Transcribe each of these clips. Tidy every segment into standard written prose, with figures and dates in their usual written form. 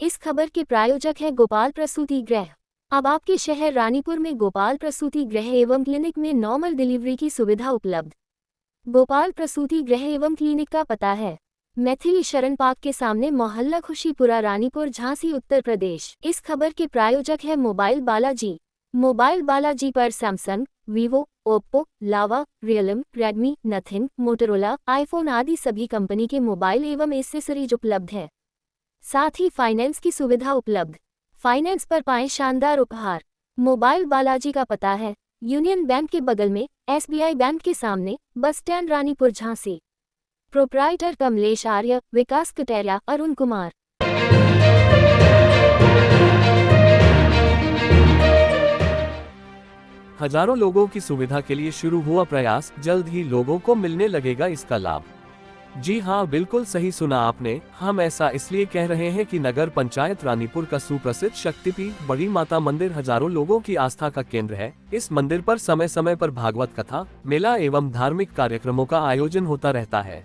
इस खबर के प्रायोजक हैं गोपाल प्रसूति गृह। अब आपके शहर रानीपुर में गोपाल प्रसूति गृह एवं क्लिनिक में नॉर्मल डिलीवरी की सुविधा उपलब्ध। गोपाल प्रसूति गृह एवं क्लिनिक का पता है मैथिली शरण पार्क के सामने, मोहल्ला खुशीपुरा, रानीपुर, झांसी, उत्तर प्रदेश। इस खबर के प्रायोजक है मोबाइल बालाजी। मोबाइल बालाजी पर Samsung, Vivo, Oppo, Lava, Realme, Redmi, Nothing, Motorola, iPhone आदि सभी कंपनी के मोबाइल एवं एसेसरीज उपलब्ध है। साथ ही फाइनेंस की सुविधा उपलब्ध। फाइनेंस पर पाएं शानदार उपहार। मोबाइल बालाजी का पता है यूनियन बैंक के बगल में, SBI बैंक के सामने, bus stand, Ranipur, Jhansi. Proprietor Kamlesh Arya, Vikas Kateria, Arun Kumar. हजारों लोगों की सुविधा के लिए शुरू हुआ प्रयास, जल्द ही लोगों को मिलने लगेगा इसका लाभ। जी हां, बिल्कुल सही सुना आपने। हम ऐसा इसलिए कह रहे हैं कि नगर पंचायत रानीपुर का सुप्रसिद्ध शक्तिपीठ बड़ी माता मंदिर हजारों लोगों की आस्था का केंद्र है। इस मंदिर पर समय समय पर भागवत कथा, मेला एवं धार्मिक कार्यक्रमों का आयोजन होता रहता है,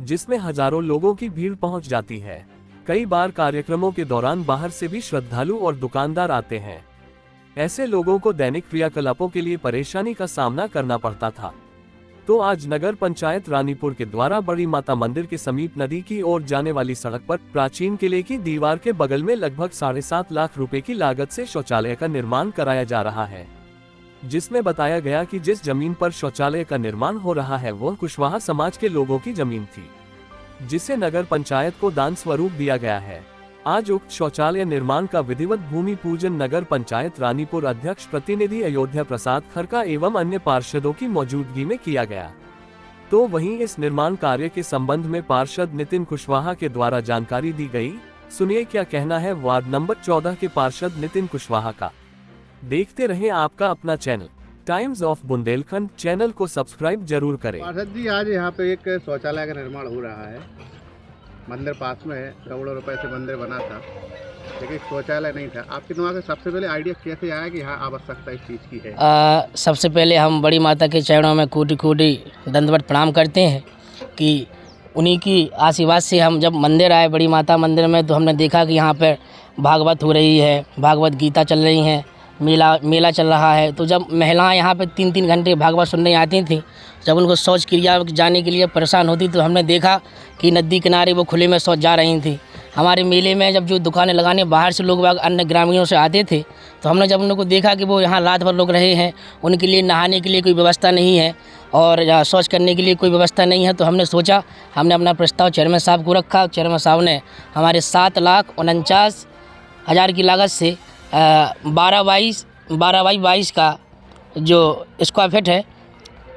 जिसमें हजारों लोगों की भीड़ पहुंच जाती है। कई बार कार्यक्रमों के दौरान बाहर से भी श्रद्धालु और दुकानदार आते हैं। ऐसे लोगों को दैनिक क्रियाकलापों के लिए परेशानी का सामना करना पड़ता था। तो आज नगर पंचायत रानीपुर के द्वारा बड़ी माता मंदिर के समीप नदी की ओर जाने वाली सड़क पर प्राचीन किले की दीवार के बगल में लगभग 7.5 लाख रुपए की लागत से शौचालय का निर्माण कराया जा रहा है, जिसमें बताया गया कि जिस जमीन पर शौचालय का निर्माण हो रहा है वह कुशवाहा समाज के लोगों की जमीन थी, जिसे नगर पंचायत को दान स्वरूप दिया गया है। आज उक्त शौचालय निर्माण का विधिवत भूमि पूजन नगर पंचायत रानीपुर अध्यक्ष प्रतिनिधि अयोध्या प्रसाद खरका एवं अन्य पार्षदों की मौजूदगी में किया गया। तो वहीं इस निर्माण कार्य के संबंध में पार्षद नितिन कुशवाहा के द्वारा जानकारी दी गई। सुनिए क्या कहना है वार्ड नंबर 14 के पार्षद नितिन कुशवाहा का। देखते रहे आपका अपना channel times of Bundelkhand. Channel को सब्सक्राइब जरूर करें। पार्षद जी, आज यहाँ पे एक शौचालय का निर्माण हो रहा है। मंदिर पास में है, करोड़ों रुपए से मंदिर बना था, लेकिन शौचालय नहीं था। आपके दिमाग में सबसे पहले आइडिया कैसे आया कि हाँ आवश्यकता इस चीज़ की है? सबसे पहले हम बड़ी माता के चरणों में कोटि कोटि दंडवत प्रणाम करते हैं कि उन्हीं की आशीर्वाद से हम जब मंदिर आए बड़ी माता मंदिर में, तो हमने देखा कि यहाँ पर भागवत हो रही है, भागवत गीता चल रही हैं, मेला चल रहा है। तो जब महिलाएं यहाँ पे 3-3 घंटे भागवत सुनने आती थी, जब उनको शौच क्रिया जाने के लिए परेशान होती, तो हमने देखा कि नदी किनारे वो खुले में शौच जा रही थी। हमारे मेले में जब जो दुकानें लगाने बाहर से लोग अन्य ग्रामीणों से आते थे, तो हमने जब उन लोगों को देखा कि वो यहाँ रात भर लोग रहे हैं, उनके लिए नहाने के लिए कोई व्यवस्था नहीं है और शौच करने के लिए कोई व्यवस्था नहीं है, तो हमने सोचा, हमने अपना प्रस्ताव चेयरमैन साहब को रखा। चेयरमैन साहब ने हमारे 7,49,000 की लागत से 12 बाई 22 का जो स्क्वायर फीट है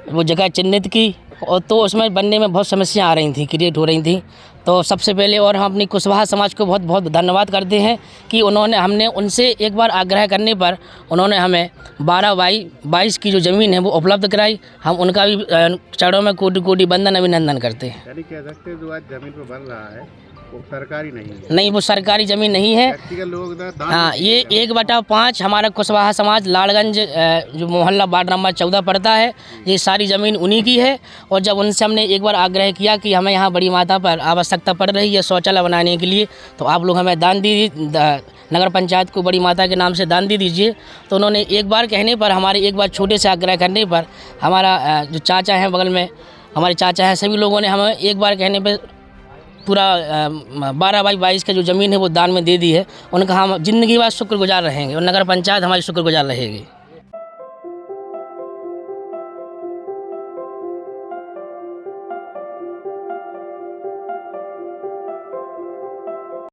वो जगह चिन्हित की, और तो उसमें बनने में बहुत समस्या आ रही थी, क्रिएट हो रही थी। तो सबसे पहले और हम अपनी कुशवाहा समाज को बहुत बहुत धन्यवाद करते हैं कि हमने उनसे एक बार आग्रह करने पर उन्होंने हमें 12 बाई 22 की जो ज़मीन है वो उपलब्ध कराई। हम उनका भी चरणों में कोटि कोटि वंदन अभिनंदन करते हैं। यानी कह सकते हैं जो आज ज़मीन पर बन रहा है वो सरकारी नहीं है? नहीं, वो सरकारी ज़मीन नहीं है। हाँ, ये 1/5 हमारा कुशवाहा समाज लाड़गंज जो मोहल्ला वार्ड नंबर 14 पड़ता है, ये सारी ज़मीन उन्हीं की है। और जब उनसे हमने एक बार आग्रह किया कि हमें यहाँ बड़ी माता पर आवश्यकता पड़ रही है शौचालय बनाने के लिए, तो आप लोग हमें दान नगर पंचायत को बड़ी माता के नाम से दान दे दीजिए। तो उन्होंने एक बार कहने पर, हमारे एक बार छोटे से आग्रह करने पर, हमारा जो चाचा हैं बगल में, हमारे चाचा हैं, सभी लोगों ने हमें एक बार कहने पर पूरा 12 बाई 22 का जो ज़मीन है वो दान में दे दी है। उनका हम ज़िंदगी भर शुक्रगुजार रहेंगे और नगर पंचायत हमारी शुक्रगुजार रहेगी।